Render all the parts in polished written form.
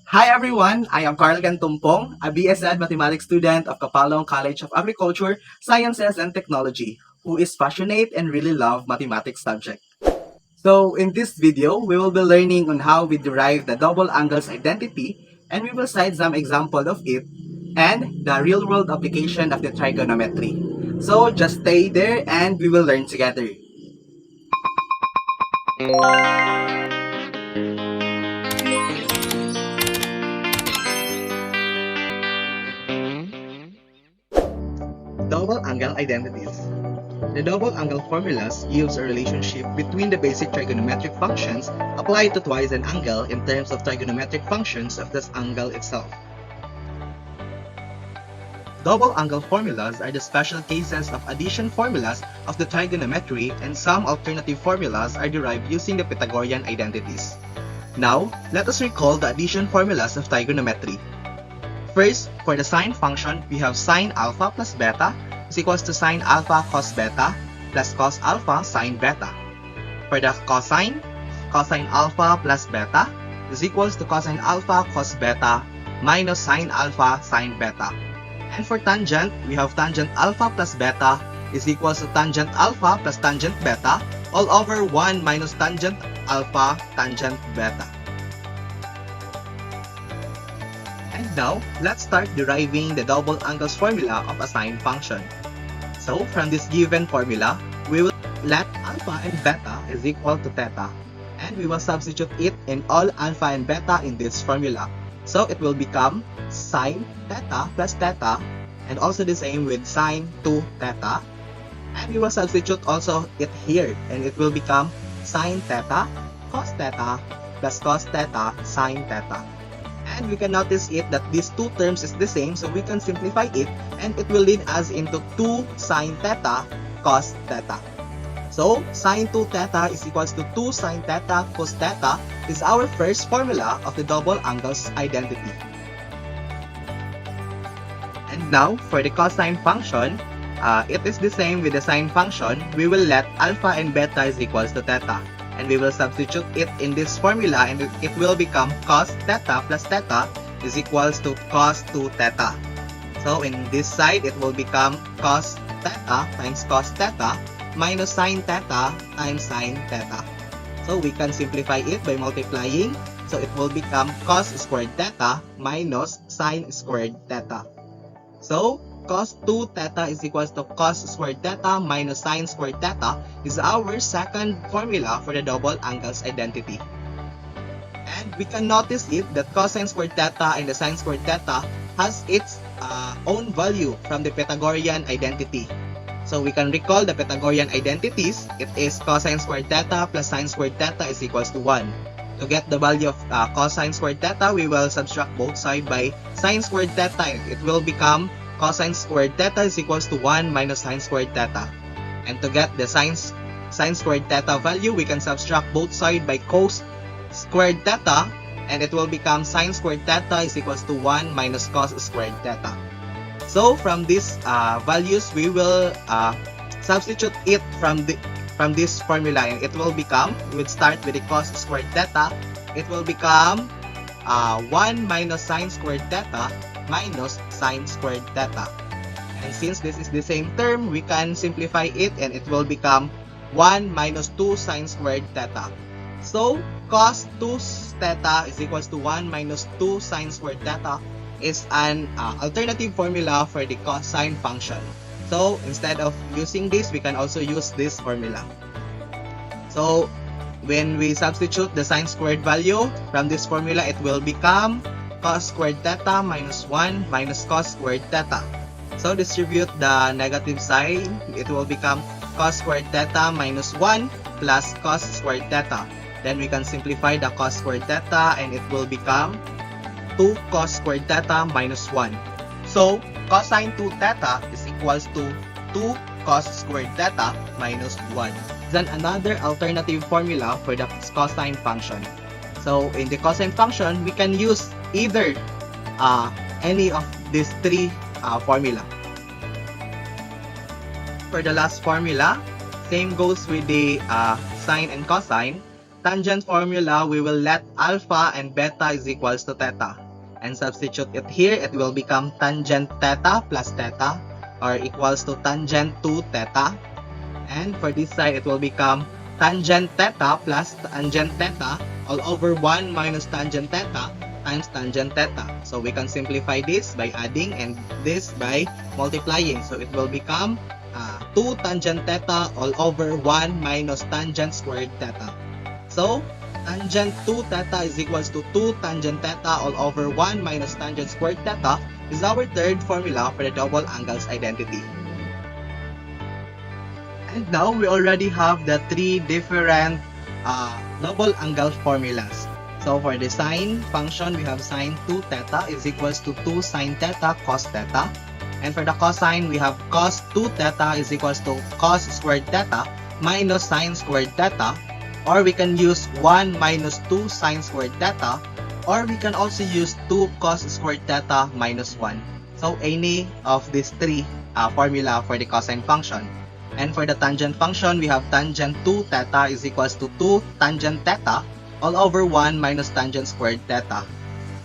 Hi everyone, I am Carl Gantumpong, a BSEd mathematics student of Kapalong College of Agriculture, Sciences and Technology, who is passionate and really love mathematics subject. So in this video, we will be learning on how we derive the double angles identity, and we will cite some example of it and the real world application of the trigonometry. So just stay there and we will learn together. Double angle identities. The double angle formulas gives a relationship between the basic trigonometric functions applied to twice an angle in terms of trigonometric functions of this angle itself. Double angle formulas are the special cases of addition formulas of the trigonometry, and some alternative formulas are derived using the Pythagorean identities. Now, let us recall the addition formulas of trigonometry. First, for the sine function, we have sine alpha plus beta is equals to sine alpha cos beta plus cos alpha sine beta. For the cosine, cosine alpha plus beta is equals to cosine alpha cos beta minus sine alpha sine beta. And for tangent, we have tangent alpha plus beta is equals to tangent alpha plus tangent beta all over 1 minus tangent alpha tangent beta. And now, let's start deriving the double angles formula of a sine function. So, from this given formula, we will let alpha and beta is equal to theta, and we will substitute it in all alpha and beta in this formula. So, it will become sine theta plus theta, and also the same with sine 2 theta. And we will substitute also it here, and it will become sine theta cos theta plus cos theta sine theta. And we can notice it that these two terms is the same, so we can simplify it, and it will lead us into 2 sine theta cos theta. So, sine 2 theta is equals to 2 sine theta cos theta is our first formula of the double angles identity. And now, for the cosine function, it is the same with the sine function. We will let alpha and beta is equals to theta, and we will substitute it in this formula, and it will become cos theta plus theta is equals to cos 2 theta. So in this side, it will become cos theta times cos theta minus sin theta times sin theta. So we can simplify it by multiplying. So it will become cos squared theta minus sin squared theta. So cos 2 theta is equals to cos squared theta minus sin squared theta is our second formula for the double angles identity. And we can notice it that cosine squared theta and the sin squared theta has its own value from the Pythagorean identity. So we can recall the Pythagorean identities. It is cosine squared theta plus sin squared theta is equals to 1. To get the value of cosine squared theta, we will subtract both sides by sin squared theta. It will become cosine squared theta is equals to 1 minus sin squared theta. And to get the sin squared theta value, we can subtract both sides by cos squared theta, and it will become sin squared theta is equals to 1 minus cos squared theta. So from these values, we will substitute it from this formula, and it will become, we would start with the cos squared theta. It will become 1 minus sin squared theta minus sin squared theta. And since this is the same term, we can simplify it, and it will become 1 minus 2 sin squared theta. So cos 2 theta is equals to 1 minus 2 sin squared theta is an alternative formula for the cosine function. So instead of using this, we can also use this formula. So when we substitute the sin squared value from this formula, it will become cos squared theta minus 1 minus cos squared theta. So distribute the negative sign, it will become cos squared theta minus 1 plus cos squared theta. Then we can simplify the cos squared theta, and it will become 2 cos squared theta minus 1. So cosine 2 theta is equals to 2 cos squared theta minus 1. Then another alternative formula for the cosine function. So in the cosine function, we can use either any of these three formula. For the last formula, same goes with the sine and cosine. tangent formula, we will let alpha and beta is equals to theta. And substitute it here, it will become tangent theta plus theta, or equals to tangent 2 theta. And for this side, it will become tangent theta plus tangent theta all over 1 minus tangent theta times tangent theta. So we can simplify this by adding and this by multiplying. So it will become 2 tangent theta all over 1 minus tangent squared theta. So tangent 2 theta is equals to 2 tangent theta all over 1 minus tangent squared theta is our third formula for the double angles identity. And now we already have the three different double angle formulas. So for the sine function, we have sine 2 theta is equals to 2 sine theta cos theta. And for the cosine, we have cos 2 theta is equals to cos squared theta minus sine squared theta. Or we can use 1 minus 2 sine squared theta. Or we can also use 2 cos squared theta minus 1. So any of these three formula for the cosine function. And for the tangent function, we have tangent 2 theta is equals to 2 tangent theta all over 1 minus tangent squared theta.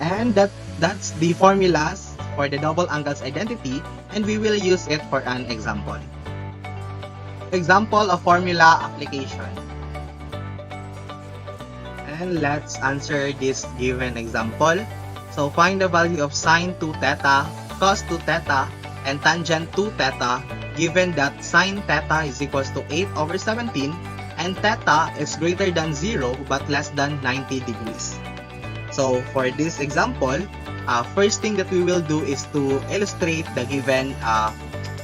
And that's the formulas for the double angles identity, and we will use it for an example. Example of formula application. And let's answer this given example. So find the value of sine 2 theta, cos 2 theta, and tangent 2 theta given that sine theta is equals to 8 over 17 and theta is greater than 0 but less than 90 degrees. So for this example, first thing that we will do is to illustrate the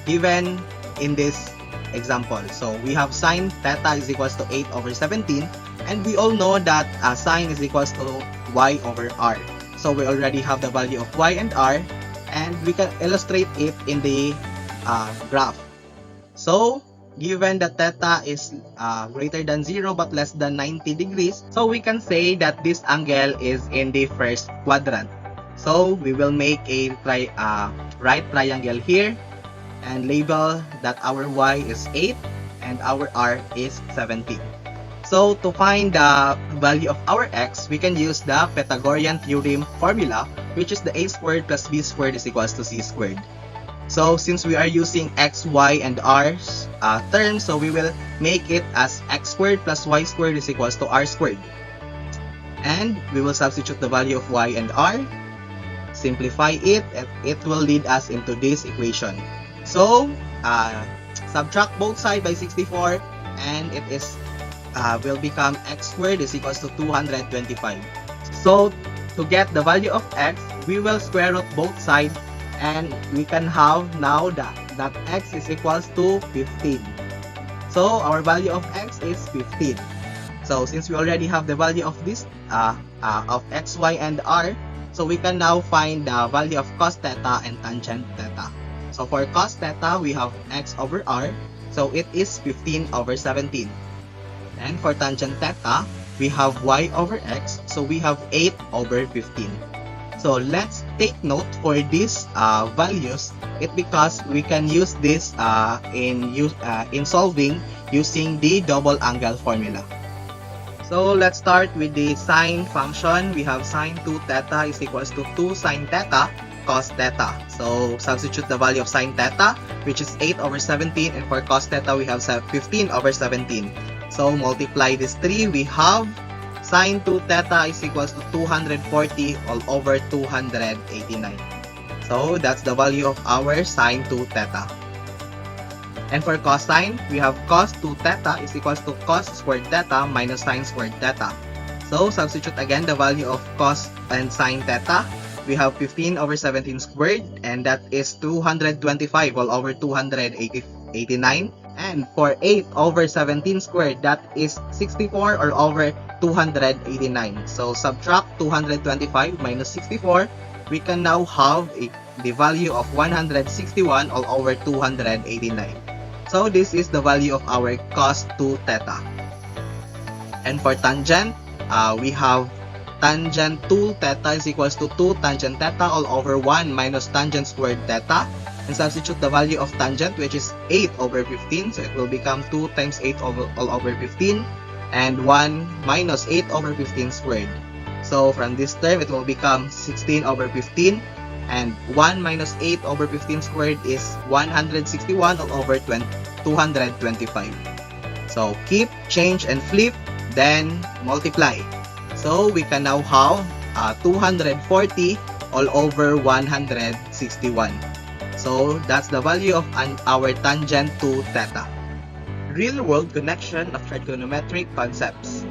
given in this example. So we have sine theta is equals to 8 over 17, and we all know that sine is equals to y over r. So we already have the value of y and r, and we can illustrate it in the graph. So given that theta is greater than 0 but less than 90 degrees, so we can say that this angle is in the first quadrant. So we will make a right triangle here and label that our y is 8 and our r is 17. So to find the value of our x, we can use the Pythagorean theorem formula, which is the a squared plus b squared is equals to c squared. So since we are using x, y, and r's terms, so we will make it as x squared plus y squared is equals to r squared. And we will substitute the value of y and r, simplify it, and it will lead us into this equation. So subtract both sides by 64, and it is will become x squared is equals to 225. So to get the value of x, we will square root both sides, and we can have now that x is equals to 15. So our value of x is 15. So since we already have the value of this of x, y, and r, so we can now find the value of cos theta and tangent theta. So for cos theta, we have x over r, so it is 15 over 17. And for tangent theta, we have y over x, so we have 8 over 15. So let's take note for these values, because we can use this in solving using the double angle formula. So let's start with the sine function. We have sine 2 theta is equals to 2 sine theta cos theta. So substitute the value of sine theta, which is 8 over 17, and for cos theta, we have 15 over 17. So multiply these three, we have sine 2 theta is equals to 240 all over 289. So that's the value of our sine 2 theta. And for cosine, we have cos 2 theta is equals to cos squared theta minus sine squared theta. So substitute again the value of cos and sine theta. We have 15 over 17 squared, and that is 225 all over 289. And for 8 over 17 squared, that is 64 all over 289. So subtract 225 minus 64, we can now have the value of 161 all over 289. So this is the value of our cos 2 theta. And for tangent, we have tangent 2 theta is equals to 2 tangent theta all over 1 minus tangent squared theta. And substitute the value of tangent, which is 8 over 15. So it will become 2 times 8 all over 15. and 1 minus 8 over 15 squared. So from this term, it will become 16 over 15, and 1 minus 8 over 15 squared is 161 all over 225. So keep, change, and flip, then multiply. So we can now have 240 all over 161. So that's the value of our tangent to theta. Real-world connection of trigonometric concepts.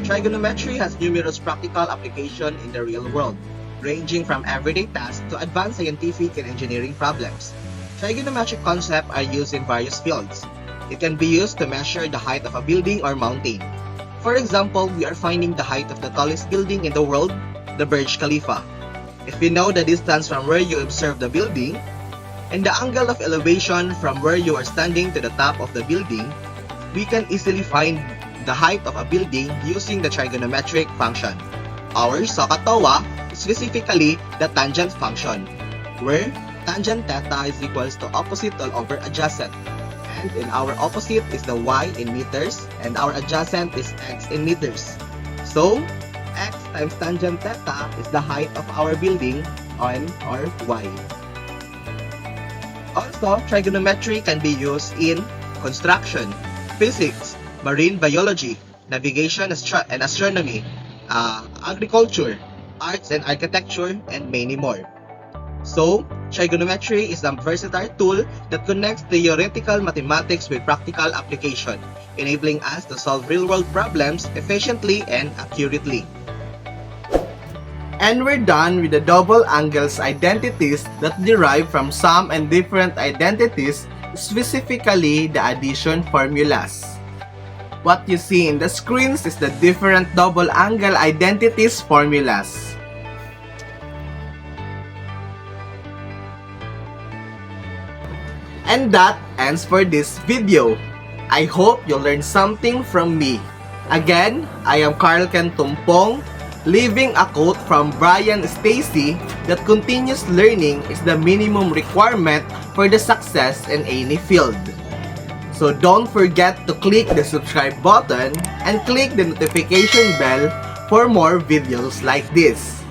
Trigonometry has numerous practical applications in the real world, ranging from everyday tasks to advanced scientific and engineering problems. Trigonometric concepts are used in various fields. It can be used to measure the height of a building or mountain. For example, we are finding the height of the tallest building in the world, the Burj Khalifa. If we know the distance from where you observe the building, and the angle of elevation from where you are standing to the top of the building, we can easily find the height of a building using the trigonometric function. Ours, SOHCAHTOA, is specifically the tangent function, where tangent theta is equals to opposite all over adjacent. And in our opposite is the y in meters, and our adjacent is x in meters. So, x times tangent theta is the height of our building on our y. Also, trigonometry can be used in construction, physics, marine biology, navigation and astronomy, agriculture, arts and architecture, and many more. So, trigonometry is a versatile tool that connects theoretical mathematics with practical application, enabling us to solve real-world problems efficiently and accurately. And we're done with the double angles identities that derive from sum and different identities, specifically the addition formulas. What you see in the screens is the different double angle identities formulas. And that ends for this video. I hope you learned something from me. Again, I am Carl Ken Tumpong, leaving a quote from Brian Stacy that continuous learning is the minimum requirement for the success in any field. So don't forget to click the subscribe button and click the notification bell for more videos like this.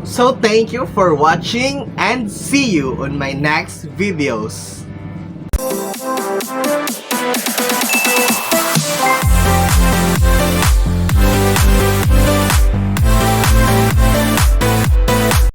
So thank you for watching and see you on my next videos.